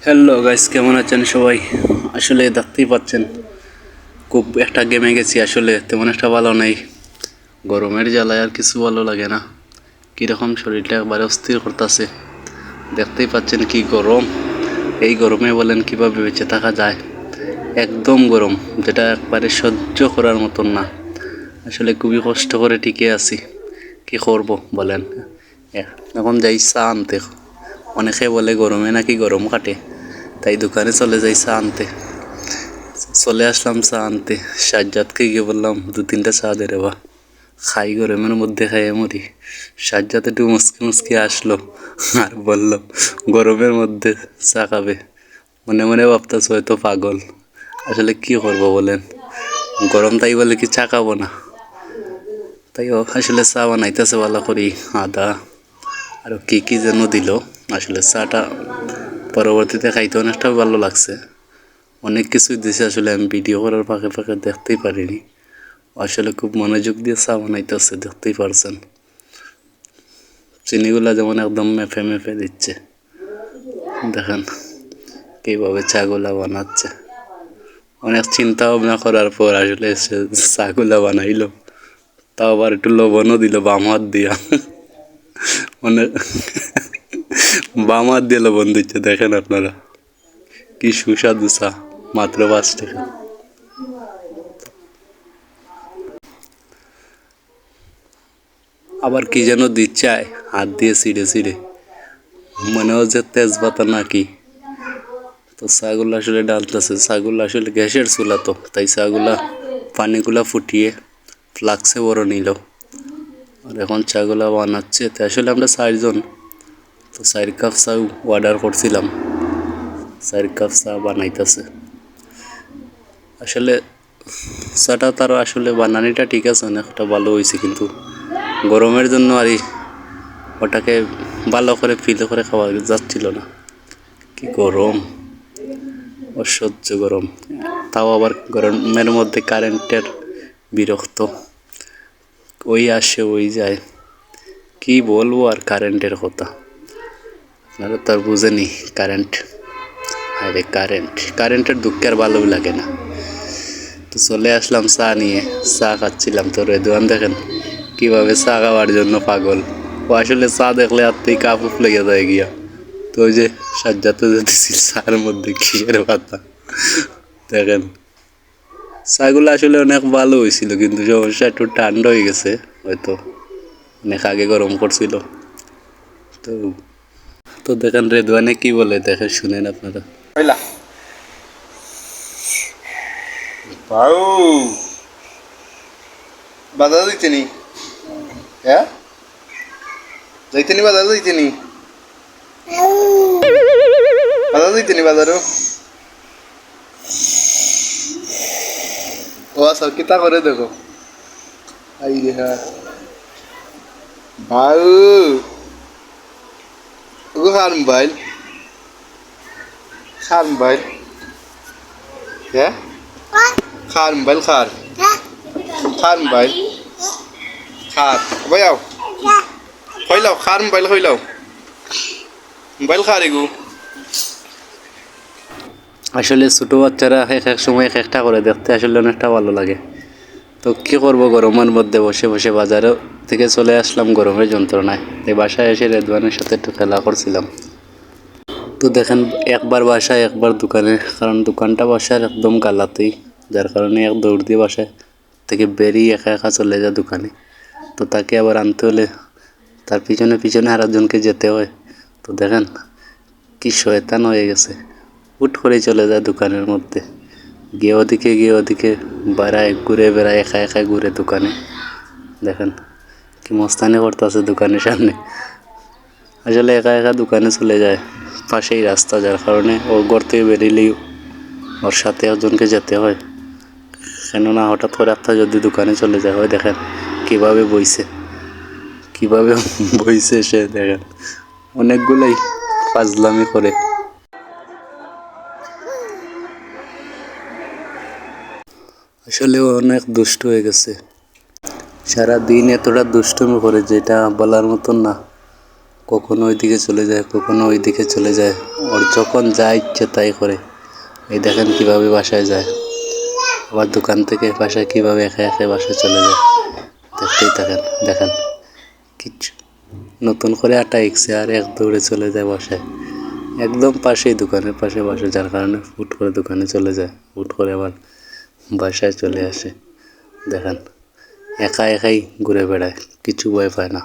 Hello guys, কেমন আছেন সবাই? আসলে দেখতেই পাচ্ছেন খুব একটা গেমে গেছি। আসলে তেমন একটা ভালো নেই, গরমের জ্বালায় আর কিছু ভালো লাগে না। কীরকম শরীরটা একবারে অস্থির করতেছে। দেখতেই পাচ্ছেন কি গরম। এই গরমে বলেন কিভাবে বেঁচে থাকা যায়? একদম গরম, যেটা একবারে সহ্য করার মতন না। আসলে খুবই কষ্ট করে টিকে আছি। কি করব বলেন? এখন যাই চা আনতে। অনেকে বলে গরমে নাকি গরম কাটে, তাই দোকানে চলে যাই চা আনতে। চলে আসলাম চা আনতে, সাজ্জাদকে গিয়ে বললাম 2-3টা চা দে রে বা, খাই গরমের মধ্যে খাইয়ে মরি। সাজ্জাদ একটু মুসকি মুসকি আসলো আর বলল গরমের মধ্যে চা খাবে। মনে মনে ভাবতেছ হয়তো পাগল। আসলে কি করবো বলেন, গরম তাই বলে কি চা খাবো না? তাই আসলে চা বানাইতেছে ভালো করি, আদা আর কি কি যেন দিল। আসলে চাটা পরবর্তীতে খাইতে অনেকটা ভালো লাগছে। অনেক কিছুই দিছে, আসলে আমি ভিডিও করার ফাঁকে ফাঁকে দেখতেই পারিনি। আসলে খুব মনোযোগ দিয়ে চা বানাইতেছে, দেখতেই পারছেন। চিনিগুলা যেমন একদম মেফে মেফে দিচ্ছে, দেখেন কীভাবে চাগুলা বানাচ্ছে। অনেক চিন্তা ভাবনা করার পর আসলে সে চাগুলা বানাইলো, তাও আবার একটু লবণও দিল বাম হাত দিয়া। অনেক বাম হাত দিয়ে লবণ দিচ্ছে, দেখেন আপনারা কি সুস্বাদু চা, মাত্র 5 টাকা। আবার কি যেন দিচ্ছে হাত দিয়ে ছিঁড়ে ছিঁড়ে, মনে হচ্ছে তেজপাতা নাকি। তো চাগুলো আসলে ডালতেছে, চাগুলো আসলে গ্যাসের চুলা, তো তাই চাগুলা পানিগুলা ফুটিয়ে ফ্লাক্সে বড় নিল। আর এখন চাগুলা বানাচ্ছে। তো আসলে আমরা 4 জন, তো 4 কাপ চা অর্ডার করছিলাম, 4 কাপ চা বানাইতেছে। আসলে চাটা তার আসলে বানানিটা ঠিক আছে, অনেকটা ভালো হয়েছে, কিন্তু গরমের জন্য আর ওটাকে ভালো করে ফিল করে খাওয়া যাচ্ছিল না। কি গরম, অসহ্য গরম। তাও আবার গরমের মধ্যে কারেন্টের বিরক্ত, ওই আসে ওই যায়। কি বলবো আর কারেন্টের কথা, আপনারা তো আর বুঝেনি কারেন্ট। আরে কারেন্টের দুঃখে আর ভালো লাগে না। তো চলে আসলাম চা নিয়ে, চা খাচ্ছিলাম। তো রেদওয়ান দেখেন কিভাবে চা খাওয়ার জন্য পাগল। ও আসলে চা দেখলে হাততেই কাপ উপ লেগে যায় গিয়া। তো ওই যে সাজ্জাতে যেতেছি চার মধ্যে কিসের পাতা, দেখেন চাগুলো আসলে অনেক ভালো হয়েছিল, কিন্তু সমস্যা একটু ঠান্ডা হয়ে গেছে হয়তো, অনেক আগে গরম করছিল। তো তো দেখেন রেদওয়ানে কি বলে, দেখেন শুনেন আপনারা। বাউ বাজার যাইতে নি, হ্যাঁ যাইতে নি, বাজার যাইতে নি, বাজার যাইতে নি, বাজারও ও আচ্ছা কিতা করে দেখো। আই রে হ্যাঁ বাউ ওগো খার মোবাইল, হ্যাঁ খার মোবাইল, খার মোবাইল, খার ভাই আও হইলাও, খার মোবাইল হইলাও, মোবাইল খার এগু। আসলে ছোটো বাচ্চারা এক এক সময় এক একটা করে, দেখতে আসলে অনেকটা ভালো লাগে। তো কী করবো, গরমের মধ্যে বসে বসে বাজারে থেকে চলে আসলাম গরমের যন্ত্রণায়। এই বাসায় এসে রেদওয়ানের সাথে একটু খেলা করছিলাম। তো দেখেন একবার বাসায় একবার দোকানে, কারণ দোকানটা বাসার একদম গালাতেই, যার কারণে এক দৌড় দিয়ে বাসায় থেকে বেরিয়ে একা একা চলে যায় দোকানে। তো তাকে আবার আনতে হলে তার পিছনে পিছনে আরেকজনকে যেতে হয়। তো দেখেন কি শয়তান হয়ে গেছে, হুট করে চলে যায় দোকানের মধ্যে, গিয়ে ওদিকে বেড়ায়, ঘুরে বেড়ায়, একা একা ঘুরে দোকানে। দেখেন কি মস্তানি করতেছে দোকানের সামনে। আসলে একা একা দোকানে চলে যায়, পাশেই রাস্তা, যার কারণে ওর ঘর থেকে বেরিয়েলেই ওর সাথে একজনকে যেতে হয়। কেননা হঠাৎ করে একটা যদি দোকানে চলে যায় হয়, দেখেন কীভাবে বইছে সে, দেখেন অনেকগুলোই ফাজলামি করে। আসলে ও অনেক দুষ্ট হয়ে গেছে, সারাদিন এতটা দুষ্টুমি করে যেটা বলার মতন না। কখনো ওইদিকে চলে যায়, কখনো ওইদিকে চলে যায়। ওর যখন যা ইচ্ছে তাই করে। এই দেখেন কিভাবে বাসায় যায়, আবার দোকান থেকে বাসায় কিভাবে একা একা বাসায় চলে যায়। দেখতেই থাকেন, দেখেন কিচ্ছু নতুন করে আটা এঁকছে আর এক দৌড়ে চলে যায় বাসায়। একদম পাশেই, দোকানের পাশে বাসা, যার কারণে হুট করে দোকানে চলে যায়, হুট করে আবার বাসায় চলে আসে। দেখেন একা একাই ঘুরে বেড়ায়, কিছু ভয় পায় না।